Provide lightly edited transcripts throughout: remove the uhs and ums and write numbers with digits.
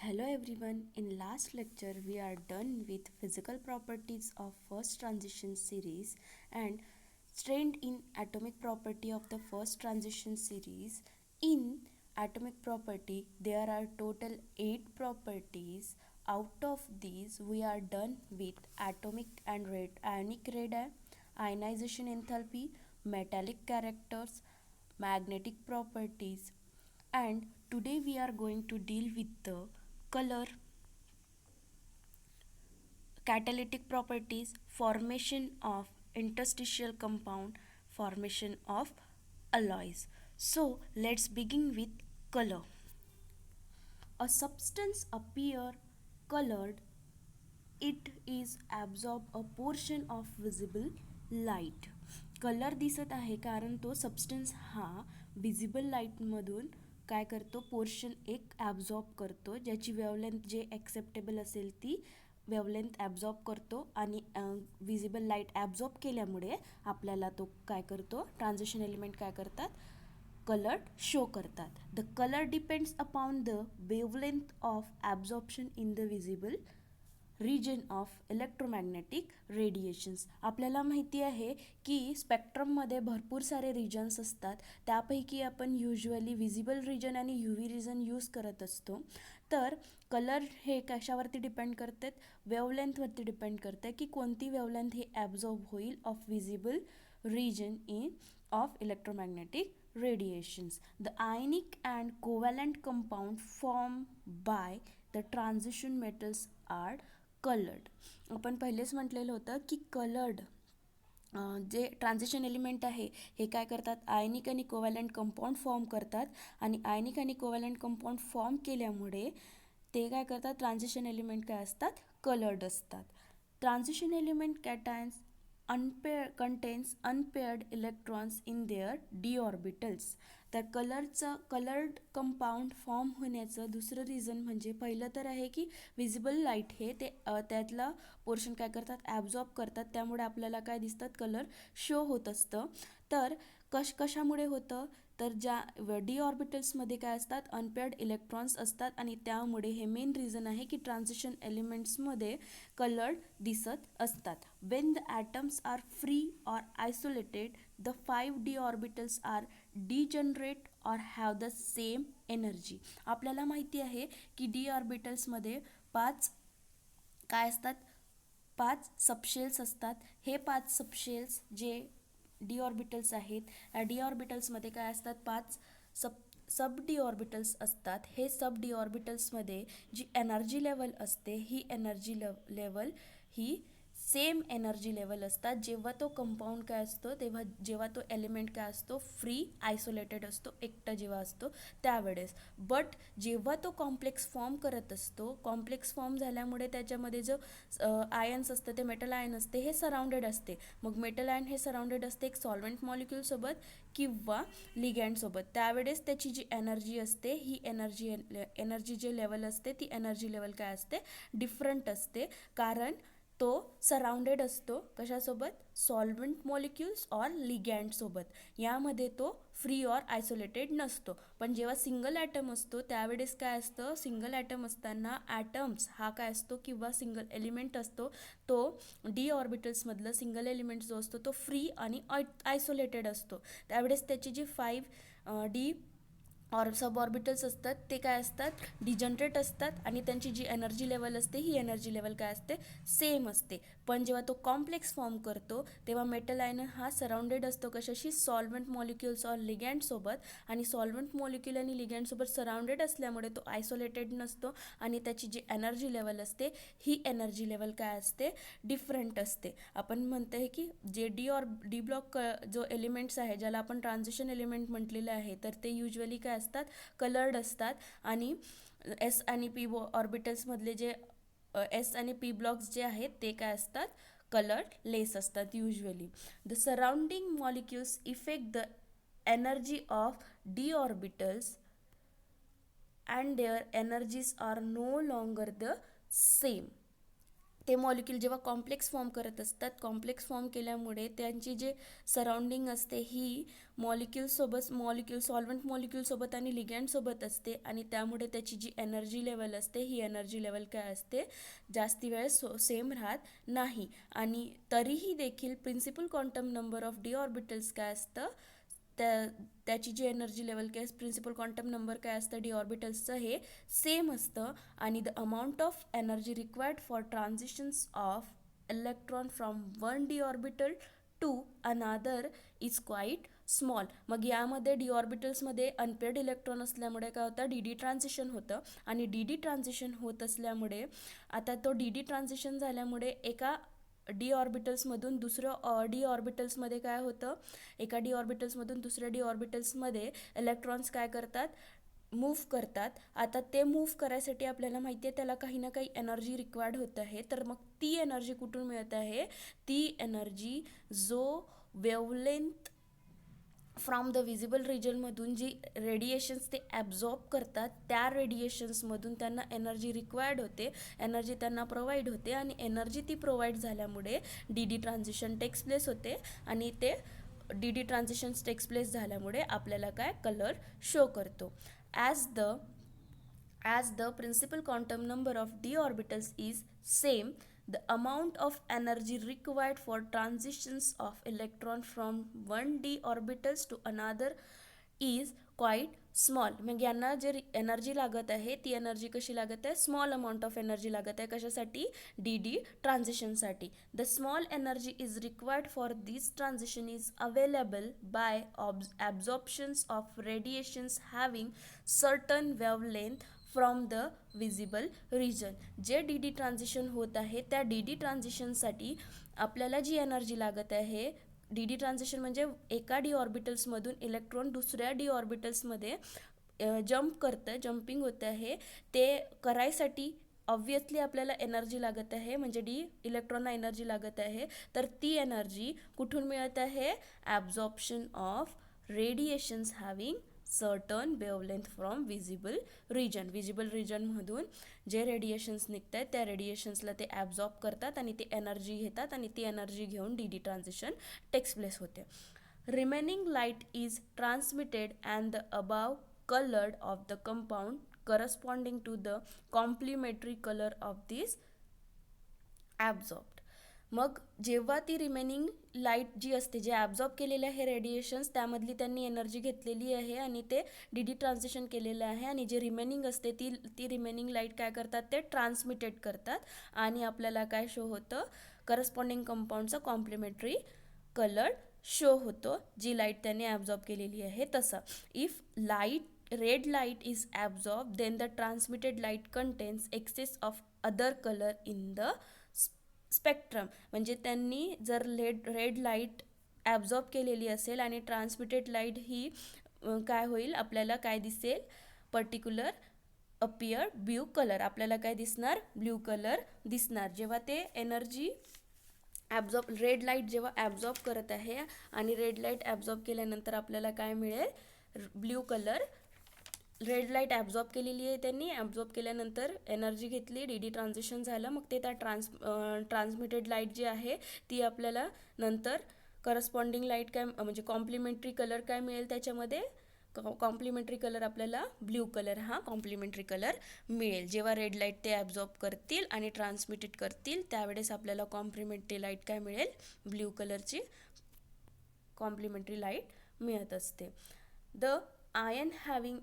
Hello everyone, in last lecture we are done with physical properties of first transition series and strained in atomic property of the first transition series. In atomic property there are total 8 properties. Out of these we are done with atomic and ionic radii, ionization enthalpy, metallic characters, magnetic properties, and today we are going to deal with the color, catalytic properties, formation of interstitial compound, formation of alloys. So let's begin with color. A substance appear colored, it is absorb a portion of visible light. Colour दिसत आहे कारण तो substance हा visible लाईटमधून काय करतो, portion एक absorb करतो, ज्याची वेवलेंथ जे ॲक्सेप्टेबल असेल ती वेवलेंथ ॲब्झॉर्ब करतो आणि विजिबल लाईट ॲब्झॉर्ब केल्यामुळे आपल्याला तो काय करतो, ट्रान्झिशन एलिमेंट काय करतात, कलर शो करतात. The colour depends upon the wavelength of absorption in the visible region of electromagnetic radiations. आपल्याला माहिती आहे की स्पेक्ट्रममध्ये भरपूर सारे रिजन्स असतात, त्यापैकी आपण युजली विजिबल रिजन आणि यू व्ही रिजन यूज करत असतो. तर कलर हे कशावरती डिपेंड करतात, वेवलेंथवरती डिपेंड करते की कोणती वेवलेंथ ही ॲब्झॉर्ब होईल of visible region in of electromagnetic radiations. The ionic and covalent compound formed by the transition metals are colored. आपण पहिलेच म्हटलेलं होतं की कलर्ड जे ट्रान्झिशन एलिमेंट आहे हे काय करतात, आयनिक आणि कोव्हॅलंट कंपाऊंड फॉर्म करतात आणि आयनिक आणि कोव्हॅलंट कंपाऊंड फॉर्म केल्यामुळे ते काय करतात, ट्रान्झिशन एलिमेंट काय असतात, कलर्ड असतात. Transition element कॅटायन्स contains unpaired electrons in their d orbitals. तर कलर्ड कंपाऊंड फॉर्म होण्याचं दुसरं रिझन म्हणजे पहिलं तर आहे की विजिबल लाईट हे ते त्यातला पोर्शन काय करतात, ॲब्झॉर्ब करतात, त्यामुळे आपल्याला काय दिसतात, कलर शो होत असतं. तर कशामुळे होतं, तर ज्या डी ऑर्बिटल्समध्ये काय असतात, अनपेअर्ड इलेक्ट्रॉन्स असतात आणि त्यामुळे हे मेन रिझन आहे की ट्रान्झिशन एलिमेंट्समध्ये कलर्ड दिसत असतात. When the atoms are free or isolated the 5d orbitals are degenerate or have the same energy. आपल्याला माहिती आहे की डी ऑर्बिटल्समध्ये काय असतात, 5 सबशेल्स असतात. हे 5 सबशेल्स जे डी ऑर्बिटल्स आहेत, या डी ऑर्बिटल्समध्ये काय असतात, 5 सब डी ऑर्बिटल्स असतात. हे सब डी ऑर्बिटल्समध्ये जी एनर्जी लेवल असते ही एनर्जी लेवल ही सेम एनर्जी लेवल असतात जेव्हा तो कंपाऊंड काय असतो, जेव्हा तो एलिमेंट काय असतो, फ्री आयसोलेटेड असतो, एकटा जेव्हा असतो त्यावेळेस. बट जेव्हा तो कॉम्प्लेक्स फॉर्म करत असतो, कॉम्प्लेक्स फॉर्म झाल्यामुळे त्याच्यामध्ये जो आयन्स असतं ते मेटल आयन असते हे सराउंडेड असते. मग मेटल आयन हे सराउंडेड असते एक सॉल्व्हेंट मॉलिक्यूलसोबत किंवा लिगँडसोबत. त्यावेळेस त्याची जी एनर्जी असते ही एनर्जी जे लेवल असते ती एनर्जी लेवल काय असते, डिफरंट असते, कारण तो सराउंडेड असतो कशासोबत, सॉल्व्हेंट मॉलिक्युल्स ऑर लिगँडसोबत. यामध्ये तो फ्री ऑर आयसोलेटेड नसतो. पण जेव्हा सिंगल ॲटम असतो त्यावेळेस काय असतं, सिंगल ॲटम असताना ॲटम्स हा काय असतो किंवा सिंगल एलिमेंट असतो, तो डी ऑर्बिटल्समधलं सिंगल एलिमेंट जो असतो तो फ्री आणि आयसोलेटेड असतो. त्यावेळेस त्याची जी 5d सब ऑर्बिटल्स असतात ते काय असतात, डिजनरेट असतात आणि त्यांची जी एनर्जी लेवल असते ही एनर्जी लेवल काय असते, सेम असते. पण जेव्हा तो कॉम्प्लेक्स फॉर्म करतो तेव्हा मेटल आयन हा सराउंडेड असतो कशाशी, सॉल्व्हेंट मॉलिक्युल्स ऑर लिगँडसोबत. आणि सॉल्व्हेंट मॉलिक्युल आणि लिगँडसोबत सराउंडेड असल्यामुळे तो आयसोलेटेड नसतो आणि त्याची जी एनर्जी लेवल असते ही एनर्जी लेवल काय असते, डिफरंट असते. आपण म्हणतो आहे की जे डी ब्लॉक जो एलिमेंट्स आहे ज्याला आपण ट्रान्झिशन एलिमेंट म्हटलेलं आहे, तर ते युजली काय असतात, कलर्ड असतात. आणि एस आणि पी ऑर्बिटल्समधले जे एस आणि पी ब्लॉक्स जे आहेत ते काय असतात, कलर्ड लेस असतात usually. The surrounding molecules effect the energy of d orbitals and their energies are no longer the same. ते मॉलिक्यूल जेव्हा कॉम्प्लेक्स फॉर्म करत असतात, कॉम्प्लेक्स फॉर्म केल्यामुळे त्यांची जे सराउंडिंग असते ही मॉलिक्यूल सॉल्वंट मॉलिक्यूलसोबत आणि लिगँडसोबत असते आणि त्यामुळे त्याची जी एनर्जी लेवल असते ही एनर्जी लेवल काय असते, जास्ती वेळ सेम राहत नाही. आणि तरीही देखील principal quantum number of d orbitals काय असतं, त्याची जी एनर्जी लेवल काय प्रिन्सिपल क्वांटम नंबर काय असतं डी ऑर्बिटल्सचं हे सेम असतं. आणि the amount of energy required for transitions of electron from one d orbital to another is quite small. मग यामध्ये डी ऑर्बिटल्समध्ये अनपेअर्ड इलेक्ट्रॉन असल्यामुळे काय होतं, डी डी ट्रान्झिशन होतं. आणि डी डी ट्रान्झिशन होत असल्यामुळे आता तो डी डी ट्रान्झिशन झाल्यामुळे एका डी ऑर्बिटल्समधून दुसरं डी ऑर्बिटल्समध्ये काय होतं, एका डी ऑर्बिटल्समधून दुसऱ्या डी ऑर्बिटल्समध्ये इलेक्ट्रॉन्स काय करतात, मूव्ह करतात. आता ते मूव्ह करायसाठी आपल्याला माहिती आहे त्याला काही ना काही एनर्जी रिक्वायर्ड होत आहे. तर मग ती एनर्जी कुठून मिळत आहे, ती एनर्जी जो वेवलेंथ फ्रॉम द विजिबल रिजनमधून जी रेडिएशन्स ते ॲब्झॉर्ब करतात त्या रेडिएशन्समधून त्यांना एनर्जी रिक्वायर्ड होते, एनर्जी त्यांना प्रोव्हाइड होते. आणि एनर्जी ती प्रोव्हाइड झाल्यामुळे D D transition takes place होते. आणि ते D D transitions takes place झाल्यामुळे आपल्याला काय कलर शो करतो. As the principal quantum number of d orbitals is same, the amount of energy required for transitions of electron from one d orbitals to another is quite small. मग यांना जे energy लागत आहे ती energy कशी लागत आहे, स्मॉल अमाऊंट ऑफ एनर्जी लागत आहे. कशासाठी, डी डी ट्रान्झिशनसाठी. The small energy is required for this transition is available by absorptions of radiations having certain wavelength from the visible region. जे डी डी ट्रान्झिशन होत आहे त्या डी डी ट्रान्झिशनसाठी आपल्याला जी energy लागत आहे, डी डी ट्रान्झिशन म्हणजे एका डी ऑर्बिटल्समधून इलेक्ट्रॉन दुसऱ्या डी ऑर्बिटल्समध्ये जम्पिंग होतं आहे. ते करायसाठी ऑब्वियसली आपल्याला एनर्जी लागत आहे, म्हणजे इलेक्ट्रॉनला एनर्जी लागत आहे. तर ती एनर्जी कुठून मिळत आहे, absorption of radiations having certain wavelength from visible रिजनमधून जे रेडिएशन्स निघत आहेत त्या रेडिएशन्सला ते ॲब्झॉर्ब करतात आणि ते एनर्जी घेतात आणि ती एनर्जी घेऊन D D transition takes place होते. Remaining light is transmitted and the above colored of the compound corresponding to the complementary color of this absorbed. मग जेव्हा ती रिमेनिंग लाईट जी असते, जे ॲब्झॉर्ब केलेले आहे रेडिएशन्स त्यामधली त्यांनी एनर्जी घेतलेली आहे आणि ते डी डी ट्रान्झिशन केलेलं आहे. आणि जे रिमेनिंग असते ती रिमेनिंग लाईट काय करतात, ते ट्रान्समिटेड करतात आणि आपल्याला काय शो होतं, करस्पॉन्डिंग कंपाऊंडचा कॉम्प्लिमेंटरी कलर शो होतो, जी लाईट त्यांनी ॲब्झॉर्ब केलेली आहे तसं. If red light is absorbed, then the transmitted light contains excess of other color in the spectrum. म्हणजे त्यांनी जर रेड लाईट ॲब्झॉर्ब केलेली असेल आणि ट्रान्समिटेड लाईट ही काय होईल, आपल्याला काय दिसेल, पर्टिक्युलर अपियर ब्ल्यू कलर, आपल्याला काय दिसणार, ब्ल्यू कलर दिसणार. जेव्हा ते एनर्जी रेड लाईट जेव्हा ॲब्झॉर्ब करत आहे आणि रेड लाईट ॲब्झॉर्ब केल्यानंतर आपल्याला काय मिळेल, blue colour. Red light absorb केलेली आहे त्यांनी, ॲब्झॉर्ब केल्यानंतर एनर्जी घेतली, डी डी ट्रान्झिशन झालं. मग ते त्या ट्रान्समिटेड लाईट जी आहे ती आपल्याला नंतर करस्पॉन्डिंग लाईट काय म्हणजे कॉम्प्लिमेंटरी कलर काय मिळेल, त्याच्यामध्ये कॉम्प्लिमेंटरी कलर आपल्याला ब्ल्यू कलर हा कॉम्प्लिमेंटरी कलर मिळेल. जेव्हा रेड लाईट ते ॲब्झॉर्ब करतील आणि ट्रान्समिटेड करतील त्यावेळेस आपल्याला कॉम्प्लिमेंटरी लाईट काय मिळेल, ब्ल्यू कलरची कॉम्प्लिमेंटरी लाईट मिळत असते. The ion having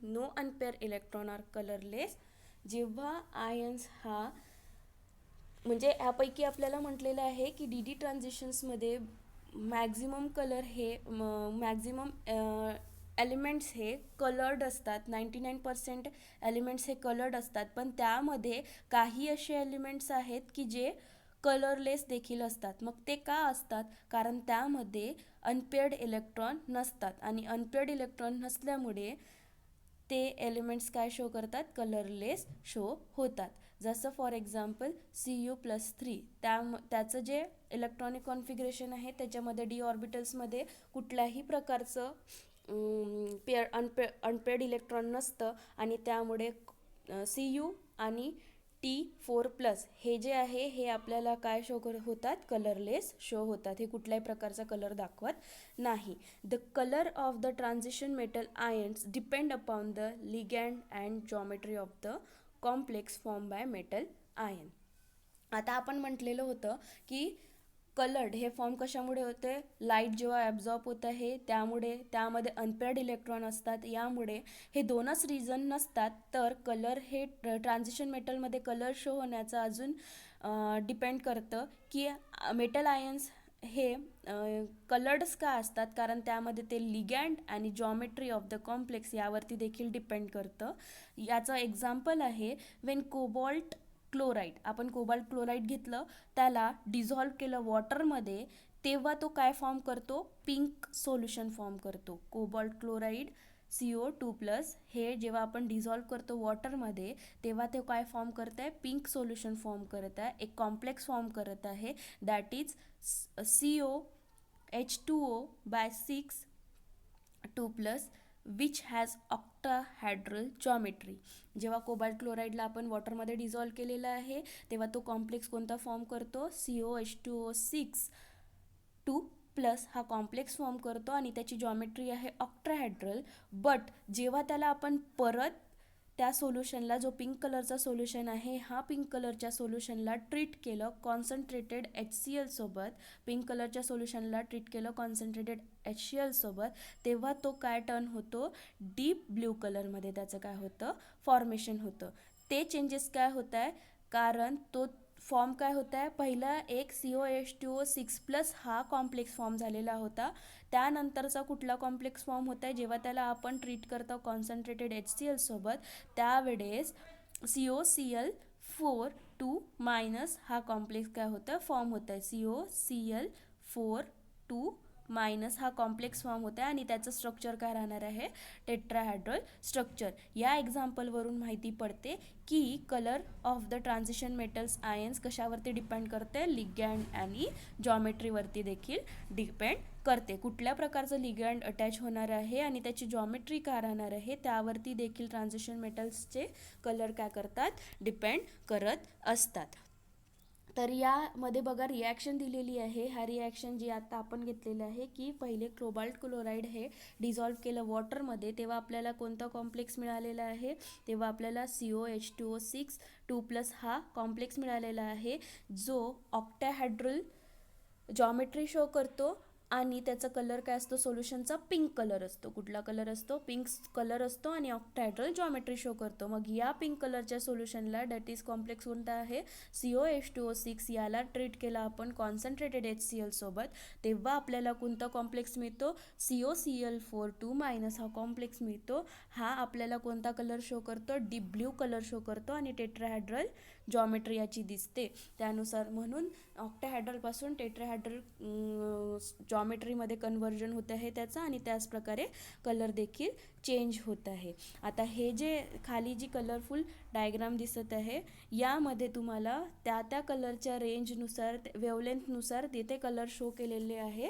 no unpaired electron are colorless. जेव्हा आयन्स हा म्हणजे यापैकी आपल्याला म्हटलेलं आहे की डी डी ट्रान्झिशन्समध्ये मॅक्झिमम कलर हे मॅक्झिमम एलिमेंट्स हे कलर्ड असतात. 99% एलिमेंट्स हे कलर्ड असतात, पण त्यामध्ये काही असे एलिमेंट्स आहेत की जे कलरलेस देखील असतात. मग ते का असतात, कारण त्यामध्ये अनपेअर्ड इलेक्ट्रॉन नसतात आणि अनपेअर्ड इलेक्ट्रॉन नसल्यामुळे ते एलिमेंट्स काय शो करतात, कलरलेस शो होतात. जसं फॉर एक्झाम्पल Cu+3 त्याचं जे इलेक्ट्रॉनिक कॉन्फिगरेशन आहे त्याच्यामध्ये डी ऑर्बिटल्समध्ये कुठल्याही प्रकारचं अनपेड इलेक्ट्रॉन नसतं आणि त्यामुळे Cu आणि T4+ हे जे आहे हे आपल्याला काय शो होतात, कलरलेस शो होतात. हे कुठल्याही प्रकारचा कलर दाखवत नाही. The colour of the transition metal ions depend upon the ligand and geometry of the complex form by metal ion. आता आपण म्हटलेलं होतं की कलर्ड हे फॉर्म कशामुळे होते, लाईट जेव्हा ॲब्झॉर्ब होत आहे त्यामुळे, त्यामध्ये अनपेअर्ड इलेक्ट्रॉन असतात, यामुळे हे दोनच रिझन नसतात. तर कलर हे ट्रान्झिशन मेटलमध्ये कलर शो होण्याचं अजून डिपेंड करतं की मेटल आयन्स हे कलर्ड्स का असतात, कारण त्यामध्ये ते लिगॅन्ड आणि जॉमेट्री ऑफ द कॉम्प्लेक्स यावरती देखील डिपेंड करतं. याचं एक्झाम्पल आहे वेन कोबाल्ट क्लोराईड, आपण कोबाल्ट क्लोराईड घेतलं, त्याला डिझॉल्व केलं वॉटरमध्ये, तेव्हा तो काय फॉर्म करतो, पिंक सोल्युशन फॉर्म करतो. कोबाल्ट क्लोराईड CO2+ हे जेव्हा आपण डिझॉल्व करतो वॉटरमध्ये, तेव्हा ते काय फॉर्म करत आहे, पिंक सोल्युशन फॉर्म करत आहे, एक कॉम्प्लेक्स फॉर्म करत आहे, that is COH2O/6 which has octahedral geometry. जेव्हा कोबाल्ट क्लोराईडला आपण वॉटरमध्ये डिझॉल्व केलेलं आहे, तेव्हा तो कॉम्प्लेक्स कोणता फॉर्म करतो, COH2O6 हा कॉम्प्लेक्स फॉर्म करतो आणि त्याची जॉमेट्री आहे ऑक्टाहेड्रल. बट जेव्हा त्याला आपण परत त्या सोल्युशनला, जो पिंक कलरचा सोल्युशन आहे, हा पिंक कलरच्या सोल्युशनला ट्रीट केलं कॉन्सन्ट्रेटेड HCl सोबत, पिंक कलरच्या सोल्युशनला ट्रीट केलं कॉन्सन्ट्रेटेड HCl सोबत, तेव्हा तो काय टर्न होतो, डीप ब्ल्यू कलरमध्ये त्याचं काय होतं, फॉर्मेशन होतं. ते चेंजेस काय होत आहे, कारण तो फॉर्म काय होत आहे, पहिला एक COH2O6+ हा कॉम्प्लेक्स फॉर्म झालेला होता, त्यानंतरचा कुठला कॉम्प्लेक्स फॉर्म होत आहे, जेव्हा त्याला आपण ट्रीट करतो कॉन्सन्ट्रेटेड HCl सोबत, त्यावेळेस COCl4 - हा कॉम्प्लेक्स काय होतं, फॉर्म होत आहे. COCl4 हा कॉम्प्लेक्स फॉर्म होता आहे आणि त्याचं स्ट्रक्चर काय राहणार आहे, टेट्राहेड्रल स्ट्रक्चर. या एक्झाम्पलवरून माहिती पडते की colour of the transition metals ions कशावरती डिपेंड करते, लिगॅन्ड आणि जॉमेट्रीवरती देखील डिपेंड करते. कुठल्या प्रकारचं लिगॅन्ड अटॅच होणार आहे आणि त्याची जॉमेट्री काय राहणार आहे, त्यावरती देखील ट्रान्झिशन मेटल्सचे कलर काय करतात, डिपेंड करत असतात. तर यामध्ये बघा रिॲक्शन दिलेली आहे. हा रिॲक्शन जी आता आपण घेतलेलं आहे की पहिले कोबाल्ट क्लोराईड हे डिझॉल्व केलं वॉटरमध्ये, तेव्हा आपल्याला कोणता कॉम्प्लेक्स मिळालेला आहे, तेव्हा आपल्याला COH2O6 हा कॉम्प्लेक्स मिळालेला आहे, जो ऑक्टाहेड्रल जॉमेट्री शो करतो आणि त्याचा कलर काय असतो, सोल्युशनचा पिंक कलर असतो. कुठला कलर असतो, पिंक कलर असतो आणि ऑक्टाहेड्रल जॉमेट्री शो करतो. मग या पिंक कलरच्या सोल्युशनला दॅट इज कॉम्प्लेक्स कोणता आहे, COH2O6, याला ट्रीट केला आपण कॉन्सन्ट्रेटेड HCl सोबत, तेव्हा आपल्याला कोणता कॉम्प्लेक्स मिळतो, COCl4 हा कॉम्प्लेक्स मिळतो. हा आपल्याला कोणता कलर शो करतो, डीप ब्ल्यू कलर शो करतो आणि टेट्राहेड्रल जॉमेट्री याची दिसते. त्यानुसार म्हणून ऑक्टाहेड्रलपासून टेट्राहेड्रल जॉमेट्रीमध्ये कन्व्हर्जन होत आहे त्याचं, आणि त्याचप्रकारे कलर देखील चेंज होत आहे. आता हे जे खाली जी कलरफुल डायग्राम दिसत आहे, यामध्ये तुम्हाला त्या कलरच्या रेंजनुसार, वेवलेंथनुसार तिथे कलर शो केलेले आहे.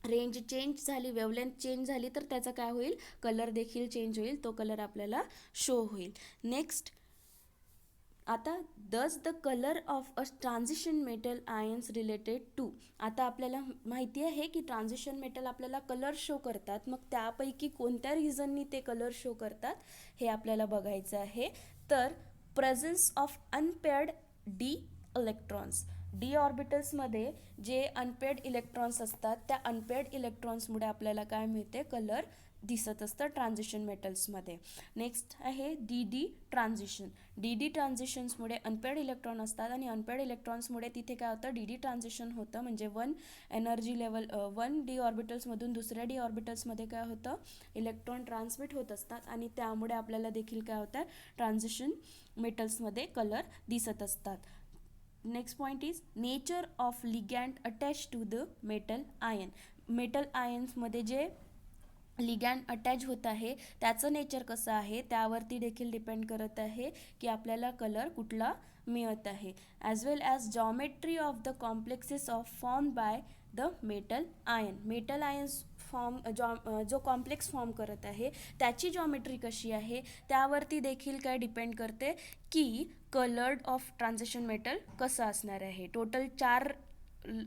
रेंज चेंज झाली, वेवलेंथ चेंज झाली, तर त्याचा काय होईल, कलर देखील चेंज होईल, तो कलर आपल्याला शो होईल. नेक्स्ट, आता does the colour of a transition metal ions related to. आता आपल्याला माहिती आहे की ट्रान्झिशन मेटल आपल्याला कलर शो करतात, मग त्यापैकी कोणत्या रिझननी ते कलर शो करतात हे आपल्याला बघायचं आहे. तर presence of unpaired D electrons, D ऑर्बिटल्समध्ये जे अनपेअर्ड इलेक्ट्रॉन्स असतात, त्या अनपेअर्ड इलेक्ट्रॉन्समुळे आपल्याला काय मिळते, कलर दिसत असतं ट्रान्झिशन मेटल्समध्ये. नेक्स्ट आहे DD ट्रान्झिशन. DD ट्रान्झिशन्समुळे अनपेअर्ड इलेक्ट्रॉन असतात आणि अनपेअर्ड इलेक्ट्रॉन्समुळे तिथे काय होतं, DD ट्रान्झिशन होतं, म्हणजे 1 एनर्जी लेवल 1 डी ऑर्बिटल्समधून दुसऱ्या डी ऑर्बिटल्समध्ये काय होतं, इलेक्ट्रॉन ट्रान्समिट होत असतात आणि त्यामुळे आपल्याला देखील काय होतं, ट्रान्झिशन मेटल्समध्ये कलर दिसत असतात. Next point is nature of ligand attach to the metal ion. Metal आयन्समध्ये जे लिगॅन्ड अटॅच होत आहे त्याचं नेचर कसं आहे, त्यावरती देखील डिपेंड करत आहे की आपल्याला कलर कुठला मिळत आहे. As well as geometry of the complexes of form by the metal ion. Metal ions जो कॉम्प्लेक्स फॉर्म करत आहे त्याची जॉमेट्री कशी आहे त्यावरती देखील काय डिपेंड करते की कलर्ड ऑफ ट्रान्झिशन मेटल कसं असणार आहे. टोटल 4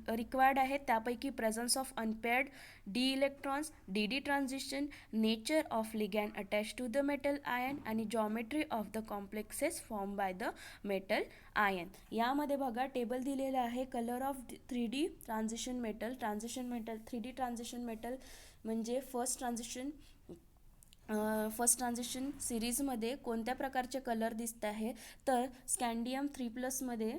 रिक्वायर्ड आहेत, त्यापैकी presence of unpaired D electrons, D D transition, nature of ligand attach to the metal ion आणि geometry of the complexes form by the metal ion. यामध्ये बघा table दिलेलं आहे. Colour of 3D transition metal. 3D transition metal म्हणजे first transition सिरीजमध्ये कोणत्या प्रकारचे colour दिसत आहे तर स्कँडियम 3+मध्ये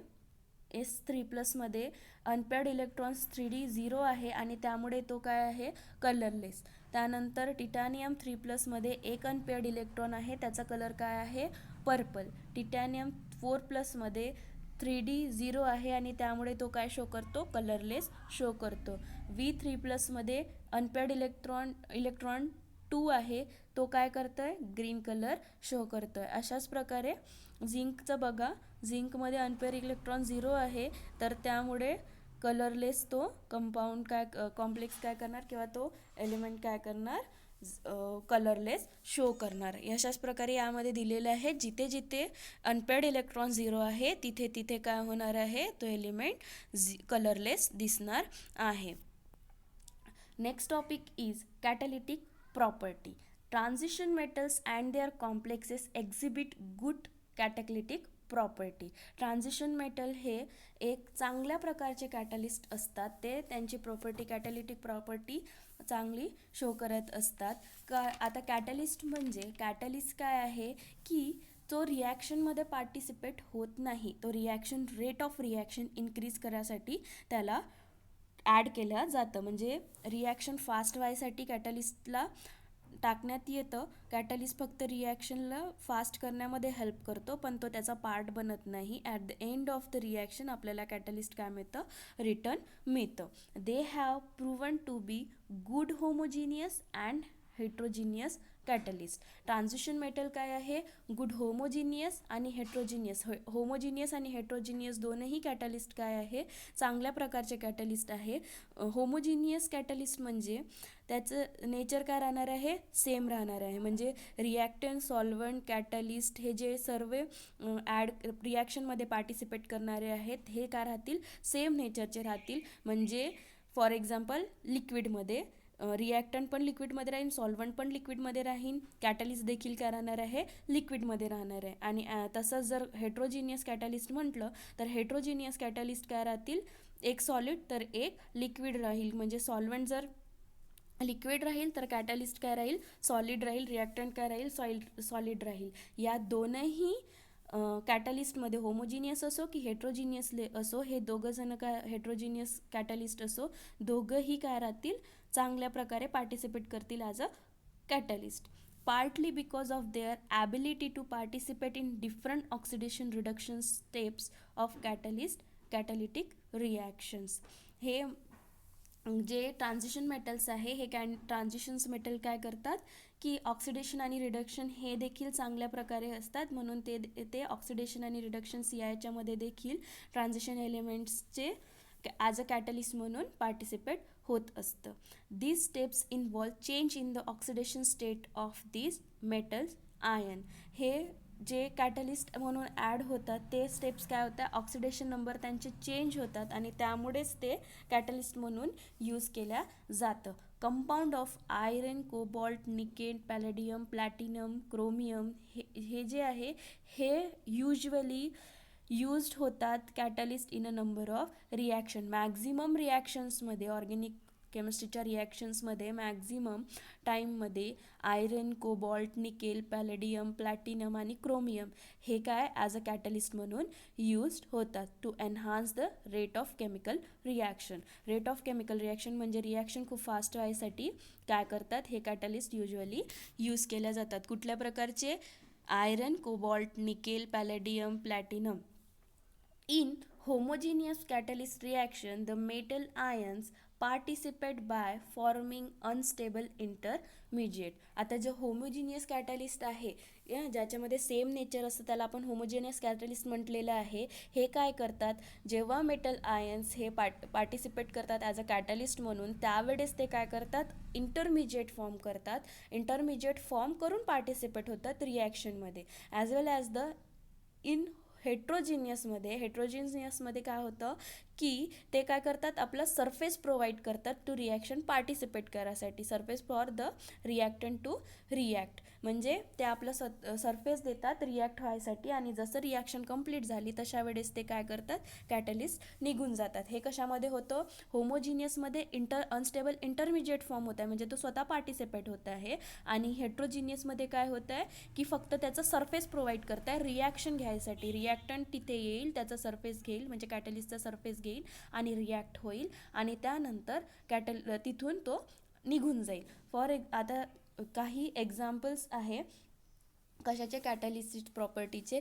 S3+मध्ये अनपेअर्ड इलेक्ट्रॉन्स 3D 0 आहे आणि त्यामुळे तो काय आहे कलरलेस. त्यानंतर टिटॅनियम 3+मध्ये एक अनपेअर्ड इलेक्ट्रॉन आहे, त्याचा कलर काय आहे पर्पल. टिटॅनियम 4+मध्ये 3D 0 आहे आणि त्यामुळे तो काय शो करतो कलरलेस शो करतो. V3+मध्ये अनपेअर्ड इलेक्ट्रॉन 2 आहे, तो काय करतोय ग्रीन कलर शो करतोय. अशाच प्रकारे झिंकचं बघा, झिंकमध्ये अनपेअर इलेक्ट्रॉन 0 आहे तर त्यामुळे कलरलेस तो कॉम्प्लेक्स काय करणार किंवा तो एलिमेंट काय करणार कलरलेस शो करणार. अशाच प्रकारे यामध्ये दिलेलं आहे जिथे जिथे अनपेअर्ड इलेक्ट्रॉन 0 आहे तिथे तिथे काय होणार आहे तो एलिमेंट कलरलेस दिसणार आहे. Next topic is catalytic property. Transition metals and their complexes exhibit good catalytic property. Transition metal हे एक चांगल्या प्रकारचे कॅटलिस्ट असतात, ते त्यांची कॅटॅलिटिक प्रॉपर्टी चांगली शो करत असतात. आता कॅटलिस्ट म्हणजे कॅटलिस्ट काय आहे की तो रिॲक्शनमध्ये पार्टिसिपेट होत नाही, तो रेट ऑफ रिॲक्शन इन्क्रीज करण्यासाठी त्याला ॲड केलं जातं. म्हणजे रिॲक्शन फास्ट व्हायसाठी कॅटलिस्टला टाकण्यात येतं. कॅटलिस्ट फक्त रिॲक्शनला फास्ट करण्यामध्ये हेल्प करतो पण तो त्याचा पार्ट बनत नाही. At the end of the reaction आपल्याला कॅटलिस्ट काय मिळतं रिटर्न मिळतं. They have proven to be good homogeneous and heterogeneous catalyst. Transition metal काय आहे गुड होमोजिनियस आणि हेट्रोजिनियस. होमोजिनियस आणि हेट्रोजिनियस दोनही कॅटलिस्ट काय आहे चांगल्या प्रकारचे कॅटलिस्ट आहे. होमोजिनियस कॅटलिस्ट म्हणजे त्याचं नेचर काय राहणार आहे सेम राहणार आहे. म्हणजे रिॲक्टंट सॉल्व्हंट कॅटलिस्ट हे जे सर्व रिॲक्शनमध्ये पार्टिसिपेट करणारे आहेत हे काय राहतील सेम नेचरचे राहतील. म्हणजे फॉर एक्झाम्पल लिक्विडमध्ये रिॲक्टंट पण लिक्विडमध्ये राहील, सॉल्व्हंट पण लिक्विडमध्ये राहील, कॅटलिस्ट देखील काय राहणार आहे लिक्विडमध्ये राहणार आहे. आणि तसंच जर हेट्रोजिनियस कॅटलिस्ट म्हटलं तर हेट्रोजिनियस कॅटलिस्ट काय राहतील एक सॉलिड तर एक लिक्विड राहील. म्हणजे सॉल्व्हंट जर लिक्विड राहील तर कॅटलिस्ट काय राहील सॉलिड राहील, रिॲक्टंट काय राहील सॉलिड राहील. या दोनही कॅटलिस्टमध्ये होमोजिनियस असो की हेट्रोजिनियस असो हे दोघंजणं काय हेट्रोजिनियस कॅटलिस्ट असो दोघंही काय राहतील चांगल्या प्रकारे पार्टिसिपेट करतील as a catalyst. Partly because of their ability to participate in different oxidation reduction steps of catalytic reactions. हे जे ट्रान्झिशन मेटल्स आहे हे ट्रान्झिशन्स मेटल काय करतात की ऑक्सिडेशन आणि रिडक्शन हे देखील चांगल्या प्रकारे असतात, म्हणून ते ऑक्सिडेशन आणि रिडक्शन्स याच्यामध्ये देखील ट्रान्झिशन एलिमेंट्सचे ॲज अ कॅटलिस्ट म्हणून पार्टिसिपेट होत असतं. These steps involve change in the oxidation state of these metals ion. हे जे कॅटलिस्ट म्हणून ॲड होतात ते स्टेप्स काय होतात ऑक्सिडेशन नंबर त्यांचे चेंज होतात आणि त्यामुळेच ते कॅटलिस्ट म्हणून यूज केल्या जातं. Compound of iron cobalt nickel palladium platinum chromium हे जे आहे हे युजली यूज्ड होतात catalyst in a number of reaction. Maximum रिॲक्शन्समध्ये ऑर्गॅनिक केमिस्ट्रीच्या रिॲक्शन्समध्ये मॅक्झिमम टाईममध्ये iron cobalt nickel palladium platinum आणि क्रोमियम हे काय ॲज अ कॅटलिस्ट म्हणून यूज्ड होतात to enhance the rate of chemical reaction. Rate of chemical reaction म्हणजे रिॲक्शन खूप फास्ट व्हायसाठी काय करतात हे कॅटलिस्ट युजली यूज केल्या जातात. कुठल्या प्रकारचे iron cobalt nickel palladium platinum. In homogeneous catalyst reaction, the metal ions participate by forming unstable intermediate. आता जे होमोजिनियस कॅटलिस्ट आहे ज्याच्यामध्ये सेम नेचर असतं त्याला आपण होमोजिनियस कॅटलिस्ट म्हटलेलं आहे. हे काय करतात, जेव्हा मेटल आयन्स हे पार्टिसिपेट करतात ॲज अ कॅटलिस्ट म्हणून, त्यावेळेस ते काय करतात, इंटरमिजिएट फॉर्म करतात. इंटरमिजिएट फॉर्म करून पार्टिसिपेट होतात रिॲक्शनमध्ये. As well as the in हेट्रोजिनियसमध्ये काय होतं की ते काय करतात, आपला सरफेस प्रोव्हाइड करतात टू रिॲक्शन पार्टिसिपेट करायसाठी, surface for the reactant to react. म्हणजे ते आपलं सरफेस देतात रिॲक्ट व्हायसाठी, आणि जसं रिॲक्शन कंप्लीट झाली तशा वेळेस ते काय करतात, कॅटलिस्ट निघून जातात. हे कशामध्ये होतं, होमोजिनियसमध्ये अनस्टेबल इंटरमिजिएट फॉर्म होत आहे, म्हणजे तो स्वतः पार्टिसिपेट होत आहे. आणि हेट्रोजिनियसमध्ये काय होतं आहे की फक्त त्याचं सरफेस प्रोव्हाइड करत आहे रिॲक्शन घ्यायसाठी. रिॲक्टंट तिथे येईल, त्याचा सरफेस घेईल, म्हणजे कॅटलिस्टचा सरफेस घेईल आणि रिॲक्ट होईल, आणि त्यानंतर तिथून तो निघून जाईल. आता काही एक्झाम्पल्स आहे कशाचे, कॅटलिस्ट प्रॉपर्टीचे.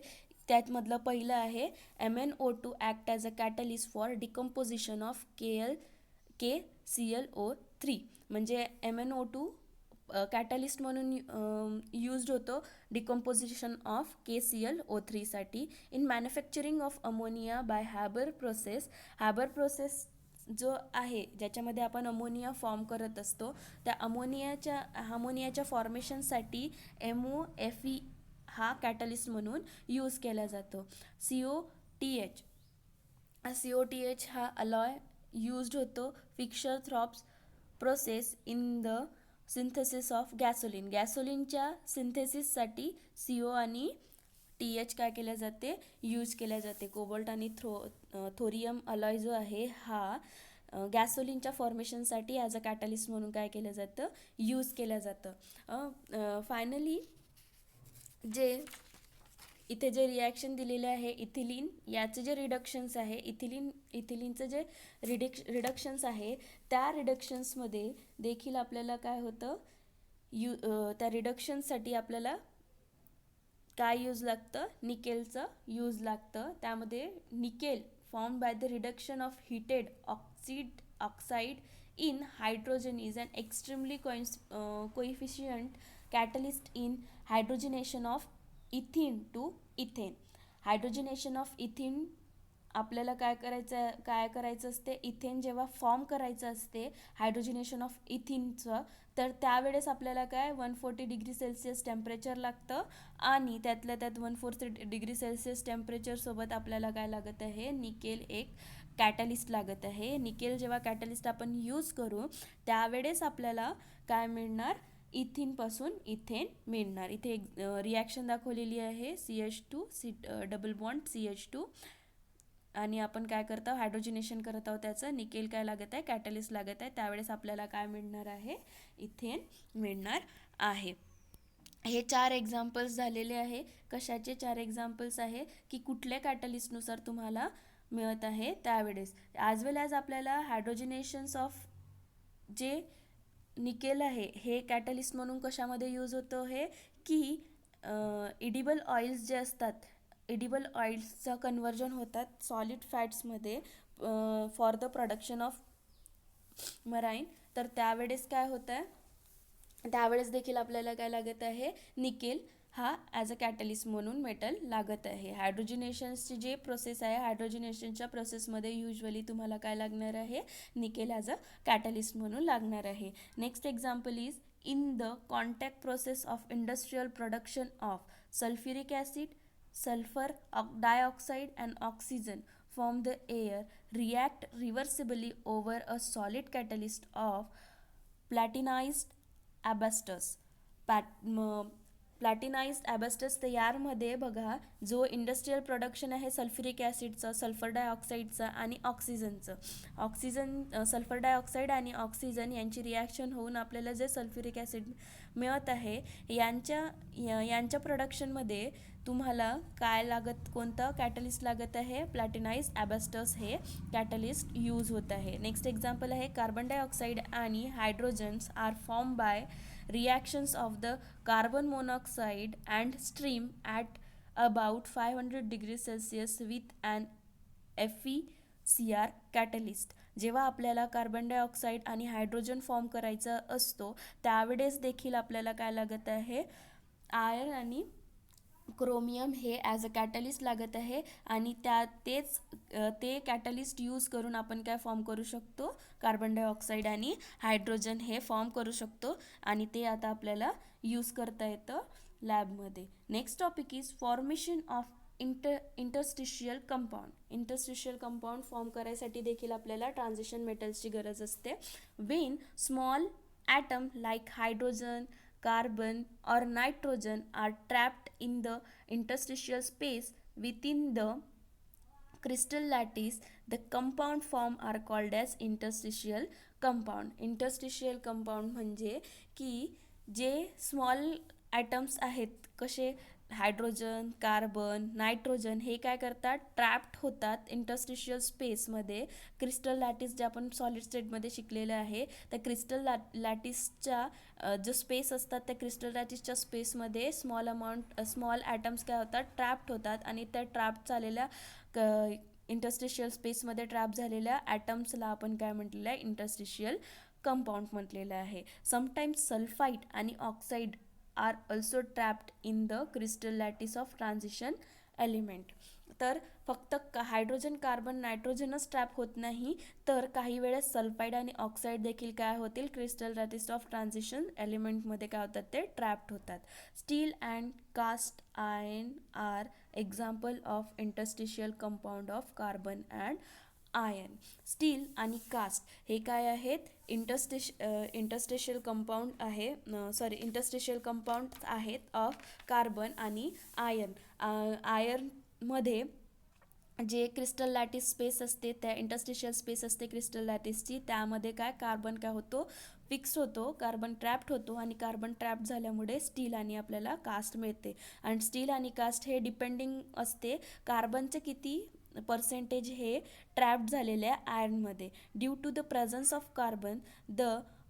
त्यातमधलं पहिलं आहे MnO2 act as a catalyst for decomposition of KClO3. म्हणजे MnO2 कॅटलिस्ट म्हणून यूज्ड होतो डिकम्पोजिशन ऑफ KClO3 साठी. In manufacturing of ammonia bye Haber process जो आहे ज्याच्यामध्ये आपण अमोनिया फॉर्म करत असतो, त्या अमोनियाच्या फॉर्मेशनसाठी MOFE हा कॅटलिस्ट म्हणून यूज केला जातो. COTH हा अलॉय यूज्ड होतो Fischer Tropsch process in the synthesis of गॅसोलिनच्या सिंथेसिससाठी CO आणि TH काय केल्या जाते, यूज केल्या जाते. कोबाल्ट आणि थोरियम अलॉय जो आहे हा गॅसोलिनच्या फॉर्मेशनसाठी ॲज अ कॅटलिस्ट म्हणून काय केलं जातं, यूज केलं जातं. फायनली इथे जे रिॲक्शन दिलेले आहे इथिलीन, याचे जे रिडक्शन्स आहे इथिलीनचं जे रिडक्शन्स आहे त्या रिडक्शन्समध्ये देखील आपल्याला काय होतं, त्या रिडक्शन्ससाठी आपल्याला काय यूज लागतं, निकेलचं यूज लागतं. त्यामध्ये nickel form by the reduction of heated oxide in hydrogen is an extremely coefficient catalyst in hydrogenation of ethene to ethane. Hydrogenation of ethene आपल्याला काय करायचं असते, इथेन जेव्हा फॉर्म करायचं असते हायड्रोजिनेशन ऑफ इथिनचं, तर त्यावेळेस आपल्याला काय 140 डिग्री सेल्सिअस टेम्परेचर लागतं, आणि त्यातल्या त्यात 140 डिग्री सेल्सिअस टेम्परेचरसोबत आपल्याला काय लागत आहे, निकेल एक कॅटलिस्ट लागत आहे. निकेल जेव्हा कॅटलिस्ट आपण यूज करू त्यावेळेस आपल्याला काय मिळणार, इथिनपासून इथेन मिळणार. इथे एक रिॲक्शन दाखवलेली आहे CH2 डबल बॉन्ड CH2, आणि आपण काय करतो, हायड्रोजिनेशन करत आहोत त्याचं. निकेल काय लागत आहे, कॅटलिस्ट लागत आहे, त्यावेळेस आपल्याला काय मिळणार आहे, इथेन मिळणार आहे. हे 4 एक्झाम्पल्स झालेले आहे. कशाचे 4 एक्झाम्पल्स आहे की कुठल्या कॅटलिस्टनुसार तुम्हाला मिळत आहे त्यावेळेस. ॲज वेल ॲज आपल्याला हायड्रोजिनेशन्स ऑफ जे निकेल आहे हे कॅटलिस्ट म्हणून कशामध्ये यूज होतं, हे की इडिबल ऑइल्स जे असतात, इडिबल ऑइल्सचं कन्वर्जन होतात सॉलिड फॅट्समध्ये for the production of margarine. तर त्यावेळेस काय होतं आहे, त्यावेळेस देखील आपल्याला काय लागत आहे, निकेल हा ॲज अ कॅटलिस्ट म्हणून मेटल लागत आहे. हायड्रोजिनेशन्सची जे प्रोसेस आहे, हायड्रोजिनेशनच्या प्रोसेसमध्ये युजली तुम्हाला काय लागणार आहे, निकेल ॲज अ कॅटलिस्ट म्हणून लागणार आहे. Next example is in the contact process of industrial production of sulphuric acid, sulfur dioxide and oxygen from the air react reversibly over a solid catalyst of platinized asbestos. प्लॅटिनाइज्ड ॲबॅस्टस तयारमध्ये बघा, जो industrial production आहे sulphuric ॲसिडचं, sulphur डायऑक्साईडचं आणि oxygen sulphur dioxide आणि oxygen यांची reaction होऊन आपल्याला जे sulphuric acid मिळत आहे यांच्या प्रोडक्शनमध्ये तुम्हाला काय कोणतं कॅटलिस्ट लागत आहे, प्लॅटिनाइज्ड ॲबॅस्टस हे कॅटलिस्ट यूज होत आहे. नेक्स्ट एक्झाम्पल आहे कार्बन डायऑक्साईड आणि hydrogens are form by reactions of the carbon monoxide and steam at about 500 degrees Celsius with an FeCr catalyst. जेव्हा आपल्याला कार्बन डायऑक्साईड आणि हायड्रोजन फॉर्म करायचा असतो त्यावेळेस देखील आपल्याला काय लागत आहे, आयर्न आणि क्रोमियम हे ॲज अ कॅटलिस्ट लागत आहे आणि ते कॅटलिस्ट यूज करून आपण काय फॉर्म करू शकतो, कार्बन डायऑक्साईड आणि हायड्रोजन हे फॉर्म करू शकतो आणि ते आता आपल्याला यूज करता येतं लॅबमध्ये. Next topic is formation of interstitial compound. Interstitial compound form करायसाठी देखील आपल्याला ट्रान्झिशन मेटल्सची गरज असते. When small atom like hydrogen, carbon or nitrogen are trapped in the interstitial space within the crystal lattice, the compound form are called as interstitial compound. Interstitial compound म्हणजे की जे small atoms आहेत, कसे hydrogen, carbon, nitrogen, हे काय करतात, trapped होतात interstitial स्पेसमध्ये. क्रिस्टल लॅटिस जे आपण सॉलिड स्टेटमध्ये शिकलेलं आहे, त्या क्रिस्टल लॅटिसच्या जो स्पेस असतात त्या क्रिस्टल लॅटिसच्या स्पेसमध्ये स्मॉल ॲटम्स काय होतात, ट्रॅप्ड होतात आणि त्या ट्रॅप्ड झालेल्या इंटरस्टिशियल स्पेसमध्ये ट्रॅप झालेल्या ॲटम्सला आपण काय म्हटलेलं आहे, इंटरस्टिशियल कंपाऊंड म्हटलेलं आहे. समटाईम्स सल्फाईड आणि oxide are also trapped in the crystal lattice of transition element. तर फक्त हायड्रोजन, कार्बन, नायट्रोजनच ट्रॅप होत नाही, तर काही वेळेस सल्फाईड आणि ऑक्साईड देखील काय होतील, क्रिस्टल लॅटिस ऑफ ट्रान्झिशन एलिमेंटमध्ये काय होतात, ते ट्रॅप्ड होतात. Steel and cast iron are example of interstitial compound of carbon and iron. Steel आणि कास्ट हे काय आहेत, इंटरस्टिशियल कंपाऊंड आहे, इंटरस्टिशियल कंपाऊंड आहेत ऑफ कार्बन आणि आयर्न. आयर्नमध्ये जे क्रिस्टल लॅटिस स्पेस असते, त्या इंटरस्टिशियल स्पेस असते क्रिस्टल लॅटिसची, त्यामध्ये काय कार्बन काय होतो, फिक्स होतो, कार्बन ट्रॅप्ड होतो आणि कार्बन ट्रॅप्ड झाल्यामुळे स्टील आणि आपल्याला कास्ट मिळते. आणि स्टील आणि कास्ट हे डिपेंडिंग असते कार्बनचे किती पर्सेंटेज हे ट्रॅप्ड झालेल्या आयर्नमध्ये. Due to the presence of carbon the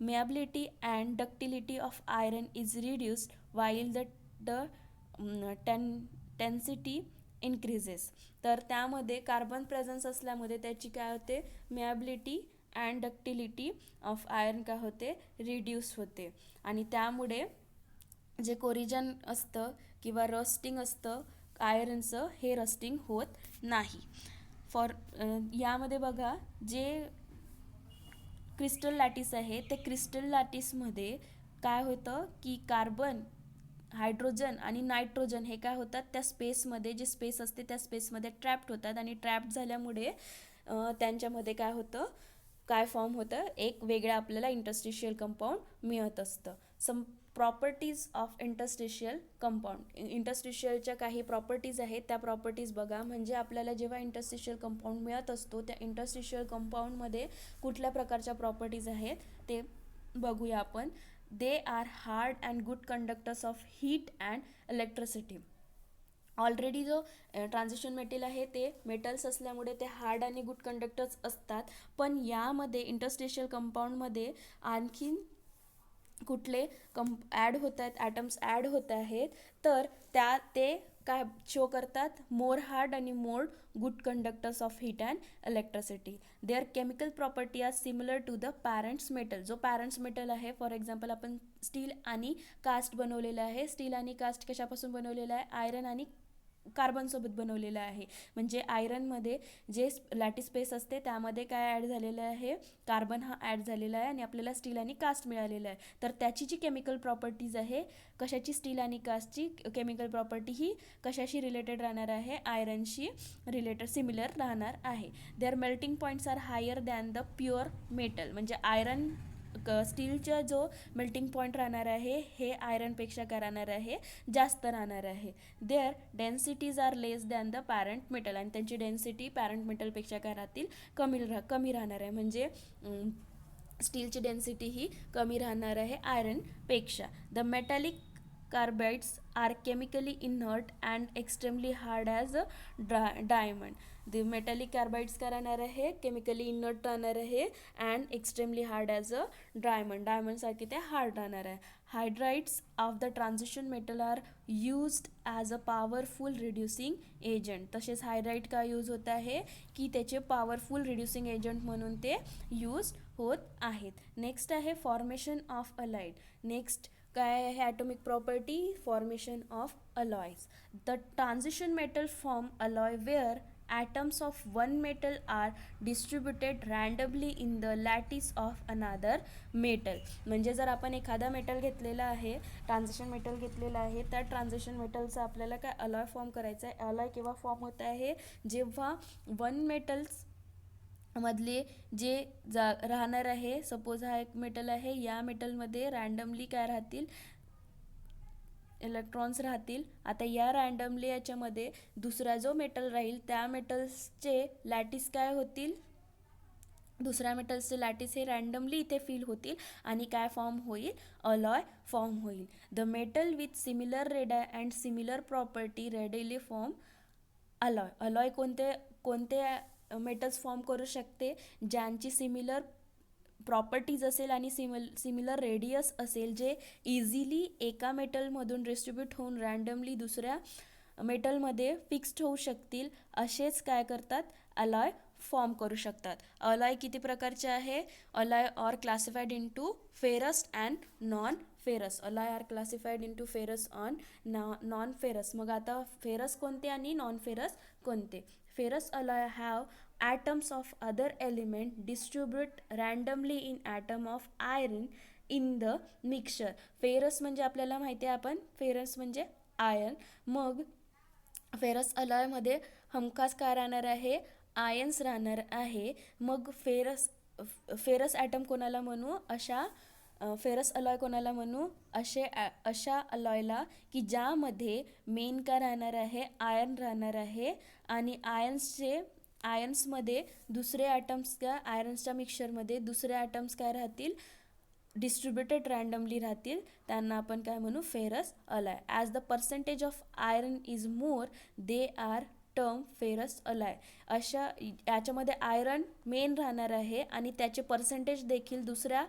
malleability and ductility of iron is reduced while the tenacity increases. तर त्यामध्ये कार्बन प्रेझन्स असल्यामुळे त्याची काय होते, malleability and ductility of iron काय होते, रिड्यूस होते आणि त्यामुळे जे कोरिजन असतं किंवा रस्टिंग असतं आयर्नचं, हे रस्टिंग होत नाही. यामध्ये बघा, जे क्रिस्टल लॅटिस आहे ते क्रिस्टल लॅटिसमध्ये काय होतं की कार्बन, हायड्रोजन आणि नायट्रोजन हे काय होतात, त्या स्पेसमध्ये, जे स्पेस असते त्या स्पेसमध्ये ट्रॅप्ड होतात आणि ट्रॅप्ड झाल्यामुळे त्यांच्यामध्ये काय होतं, काय फॉर्म होतं, एक वेगळं आपल्याला इंटरस्टिशियल कंपाऊंड मिळत असतं. Some properties of interstitial compound. इंटरस्टिशियलच्या काही प्रॉपर्टीज आहेत, त्या प्रॉपर्टीज बघा. म्हणजे आपल्याला जेव्हा इंटरस्टिशियल कंपाऊंड मिळत असतो, त्या इंटरस्टिशियल कंपाऊंडमध्ये कुठल्या प्रकारच्या प्रॉपर्टीज आहेत ते बघूया आपण. They are hard and good conductors of heat and electricity. Already जो ट्रान्झिशन मेटल आहे ते मेटल्स असल्यामुळे ते हार्ड आणि गुड कंडक्टर्स असतात, पण यामध्ये इंटरस्टिशियल कंपाऊंडमध्ये आणखीन कुठले ॲड होत आहेत, ॲटम्स ॲड होत आहेत, तर ते काय शो करतात, मोर हार्ड आणि more good conductors of heat and electricity. Their chemical property are similar to the parents metal. जो पॅरेंट्स मेटल आहे, फॉर एक्झाम्पल आपण स्टील आणि कास्ट बनवलेलं आहे. स्टील आणि कास्ट कशापासून बनवलेलं आहे, आयरन आणि कार्बनसोबत बनवलेलं आहे. म्हणजे आयरनमध्ये जे लॅटिस स्पेस असते त्यामध्ये काय ॲड झालेलं आहे, कार्बन हा ॲड झालेला आहे आणि आपल्याला स्टील आणि कास्ट मिळालेलं आहे. तर त्याची जी केमिकल प्रॉपर्टीज आहे, कशाची, स्टील आणि कास्टची केमिकल प्रॉपर्टी ही कशाशी रिलेटेड राहणार आहे, आयरनशी रिलेटेड सिमिलर राहणार आहे. Their melting points are higher than the pure metal. म्हणजे आयरन स्टीलचा जो मेल्टिंग पॉईंट राहणार आहे हे आयरनपेक्षा काय राहणार आहे, जास्त राहणार आहे. Their densities are less than the parent metal. आणि त्यांची डेन्सिटी पॅरेंट मेटलपेक्षा काय राहतील, कमी राहणार आहे. म्हणजे स्टीलची डेन्सिटी ही कमी राहणार आहे आयरनपेक्षा. The metallic carbides are chemically inert and extremely hard as a diamond. The metallic carbides काय राहणार आहे, केमिकली इनर्ट राहणार आहे and extremely hard as a डायमंडसारखे ते हार्ड राहणार आहे. Hydrides of the transition metal are used as a powerful reducing agent. तसेच हायड्राइड का यूज होत आहे की त्याचे पॉवरफुल रिड्युसिंग एजंट म्हणून ते यूज होत आहेत. नेक्स्ट आहे फॉर्मेशन ऑफ अलाइड. नेक्स्ट काय आहे atomic property, formation of alloys. The transition metal form alloy where atoms of one metal are distributed randomly in the lattice of another metal. म्हणजे जर आपण एखादा मेटल घेतलेला आहे, ट्रान्झिशन मेटल घेतलेला आहे, त्या ट्रान्झिशन मेटलचा आपल्याला काय अलॉय फॉर्म करायचा आहे. अलॉय केव्हा फॉर्म होत आहे, जेव्हा वन मेटल्स मधले जे राहणार आहे, सपोज हा एक मेटल आहे, या मेटलमध्ये रँडमली काय राहतील, इलेक्ट्रॉन्स राहतील. आता या रँडमली याच्यामध्ये दुसरा जो मेटल राहील त्या मेटल्सचे लॅटिस काय होतील, दुसऱ्या मेटल्सचे लॅटिस हे रँडमली इथे फिल होतील आणि काय फॉर्म होईल, अलॉय फॉर्म होईल. The metal with similar radii and similar property readily form alloy. Alloy कोणते मेटल्स फॉर्म करू शकते, ज्यांची सिमिलर प्रॉपर्टीज असेल आणि सिमिलर रेडियस असेल, जे इझिली एका मेटलमधून डिस्ट्रीब्यूट होऊन रँडमली दुसऱ्या मेटलमध्ये फिक्स्ड होऊ शकतील, असेच काय करतात, अलॉय फॉर्म करू शकतात. अलॉय किती प्रकारचे आहे, alloy are classified into ferrous and non ferrous. Alloy are classified into ferrous on non ferrous. मग आता फेरस कोणते आणि नॉन फेरस कोणते. Ferrous alloy have atoms of other element distribute randomly in atom of iron in the mixture. Ferrous म्हणजे आपल्याला माहिती आहे, आपण फेरस म्हणजे आयर्न. मग फेरस अलॉयमध्ये हमखास काय राहणार आहे, आयन्स राहणार आहे. मग फेरस ॲटम कोणाला म्हणू, अशा फेरस अलॉय कोणाला म्हणू, अशा अलॉयला की ज्यामध्ये मेन काय राहणार आहे, आयर्न राहणार आहे आणि आयन्समध्ये दुसरे ॲटम्स त्या आयरन्सच्या मिक्सचरमध्ये दुसरे ॲटम्स काय राहतील, डिस्ट्रीब्युटेड रँडमली राहतील, त्यांना आपण काय म्हणू, ferrous alloy. As the percentage of iron is more they are term ferrous alloy. अशा याच्यामध्ये आयरन मेन राहणार आहे आणि त्याचे पर्सेंटेज देखील दुसऱ्या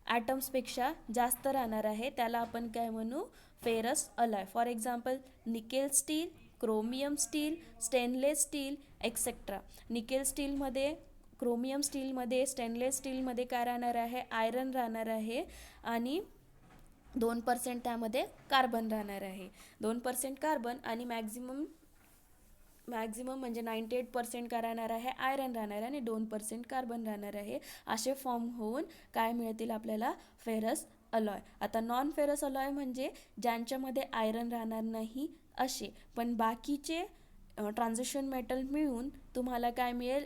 ॲटम्सपेक्षा जास्त राहणार आहे, त्याला आपण काय म्हणू, ferrous alloy. For example nickel steel, chromium steel, stainless steel etcetera. Nickel स्टीलमध्ये, क्रोमियम स्टीलमध्ये, स्टेनलेस स्टीलमध्ये काय राहणार आहे, आयरन राहणार आहे आणि 2% त्यामध्ये कार्बन राहणार आहे. 2% कार्बन आणि मॅक्झिमम म्हणजे 98% काय राहणार आहे, आयरन राहणार आहे आणि 2% कार्बन राहणार आहे. असे फॉर्म होऊन काय मिळतील आपल्याला, फेरस अलॉय. आता नॉन फेरस अलॉय म्हणजे ज्यांच्यामध्ये आयरन राहणार नाही असे, पण बाकीचे ट्रान्झिशन मेटल मिळून तुम्हाला काय मिळेल,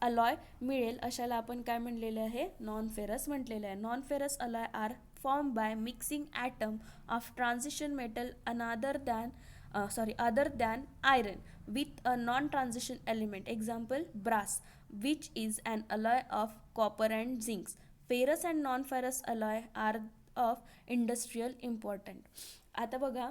अलॉय मिळेल, अशाला आपण काय म्हणलेले आहे, नॉन फेरस म्हटलेलं आहे. Non ferrous alloy are form by mixing atom of transition metal other than iron with a non-transition element. Example, brass, which is an alloy of copper and zinc. Ferrous and non-ferrous alloy are of industrial importance. आता बघा,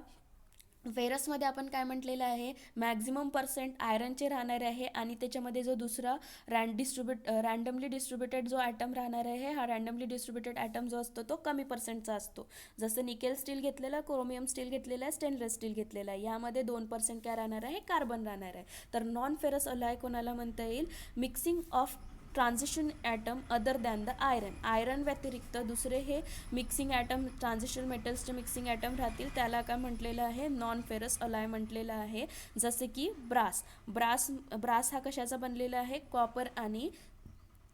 फेरसमध्ये आपण काय म्हटलेलं आहे, maximum percent आयरनचे राहणार आहे आणि त्याच्यामध्ये जो दुसरा रँडमली डिस्ट्रीब्युटेड जो ॲटम राहणार आहे, हा रँडमली डिस्ट्रीब्युटेड ॲटम जो असतो तो कमी पर्सेंटचा असतो. जसं निकेल स्टील घेतलेला, क्रोमियम स्टील घेतलेला आहे, स्टेनलेस स्टील घेतलेला आहे, यामध्ये 2% काय राहणार आहे, कार्बन राहणार आहे. तर नॉन फेरस अलॉय कोणाला म्हणता येईल, mixing of transition atom other than the iron. Iron व्यतिरिक्त दुसरे हे मिक्सिंग ॲटम, ट्रान्झिशन मेटल्सचे मिक्सिंग ॲटम राहतील, त्याला काय म्हटलेलं आहे, नॉन फेरस अलॉय म्हटलेलं आहे. जसे की ब्रास हा कशाचा बनलेला आहे, कॉपर आणि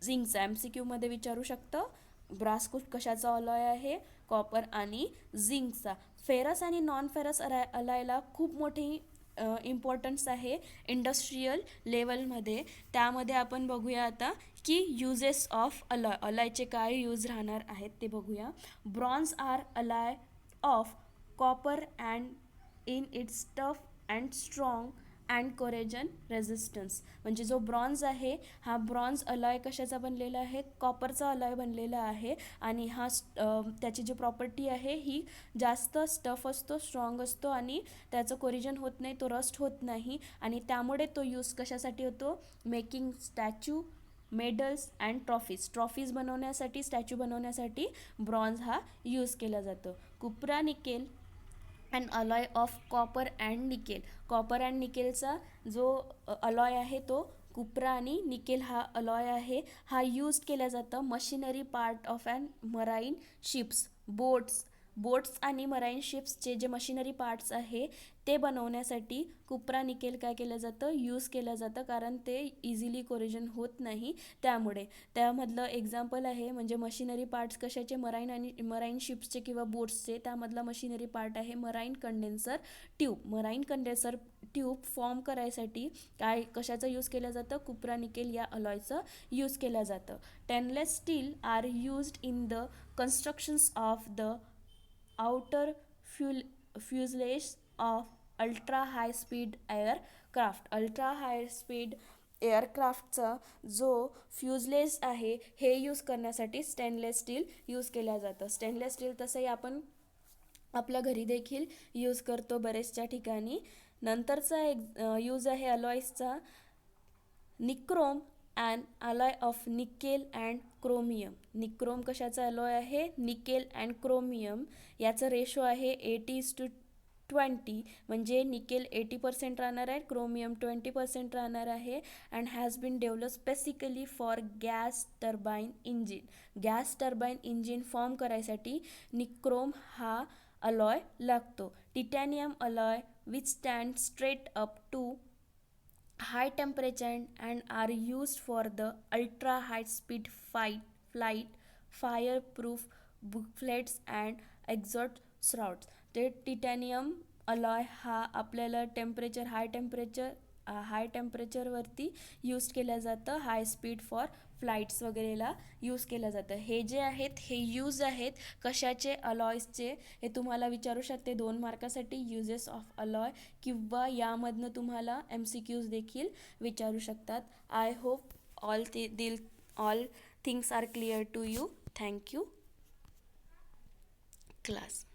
झिंकचा. MCQमध्ये विचारू शकतं, ब्रास कशाचा अलॉय आहे, कॉपर आणि झिंकचा. फेरस आणि नॉन फेरस अलॉयला खूप मोठी इम्पॉर्टन्स आहे इंडस्ट्रियल लेवलमध्ये. त्यामध्ये आपण बघूया आता की युजेस ऑफ अलॉय, अलॉयचे काय यूज राहणार आहेत ते बघूया. Bronze are alloy of copper and in its tough and strong and corrosion resistance. म्हणजे जो ब्रॉन्झ आहे हा ब्रॉन्झ अलॉय कशाचा बनलेला आहे, कॉपरचा अलॉय बनलेला आहे. आणि हा त्याची जी प्रॉपर्टी आहे ही जास्त स्टफ असतो, स्ट्रॉंग असतो आणि त्याचं कोरिजन होत नाही, तो रस्ट होत नाही. आणि त्यामुळे तो यूज कशासाठी होतो, making statue, medals and trophies बनवण्यासाठी, स्टॅच्यू बनवण्यासाठी ब्रॉन्झ हा यूज केला जातो. Cupro nickel and alloy of copper and nickel. Copper and निकेलचा जो अलॉय आहे तो कुप्रा आणि निकेल हा अलॉय आहे. हा यूज केला जातं machinery part of and marine ships, boats आणि मराईन शिप्सचे जे मशिनरी पार्ट्स आहे ते बनवण्यासाठी कुप्रा निकेल काय केलं जातं, यूज केलं जातं, कारण ते इझिली कोरिजन होत नाही. त्यामुळे त्यामधलं एक्झाम्पल आहे म्हणजे मशिनरी पार्ट्स कशाचे, मराईन शिप्सचे किंवा बोट्सचे. त्यामधला मशिनरी पार्ट आहे मराईन कंडेन्सर ट्यूब फॉर्म करायसाठी कशाचं यूज केलं जातं, कुप्रा निकेल या अलॉयचं यूज केलं जातं. Stainless steel are used in the constructions of the outer fuselage of ultra high speed एअरक्राफ्टचा जो फ्युजलेज आहे हे यूज करण्यासाठी स्टेनलेस स्टील यूज केलं जातं. स्टेनलेस स्टील तसंही आपण आपल्या घरी देखील यूज करतो बरेचशा ठिकाणी. नंतरचा एक यूज आहे अलॉईसचा, nichrome and alloy of nickel and chromium. Nichrome कशाचा अलॉय आहे, निकेल अँड क्रोमियम. याचं रेशो आहे 80:20, म्हणजे निकेल 80% राहणार आहे, क्रोमियम 20% राहणार आहे. And has been develop specifically for gas turbine engine form करायसाठी निक्रोम हा अलॉय लागतो. Titanium alloy which stand straight up to high temperature and are used for the ultra high speed flight, fireproof buffets and exhaust shrouds. ते titanium alloy हा आपल्याला हाय टेम्परेचरवरती use केलं जातं, high speed for flights वगैरेला use केलं जातं. हे जे आहेत हे यूज आहेत कशाचे, अलॉयजचे. हे तुम्हाला विचारू शकते 2 मार्कासाठी, युजेस ऑफ अलॉय, किंवा यामधनं तुम्हाला MCQs देखील विचारू शकतात. I hope all things are clear to you. Thank you class.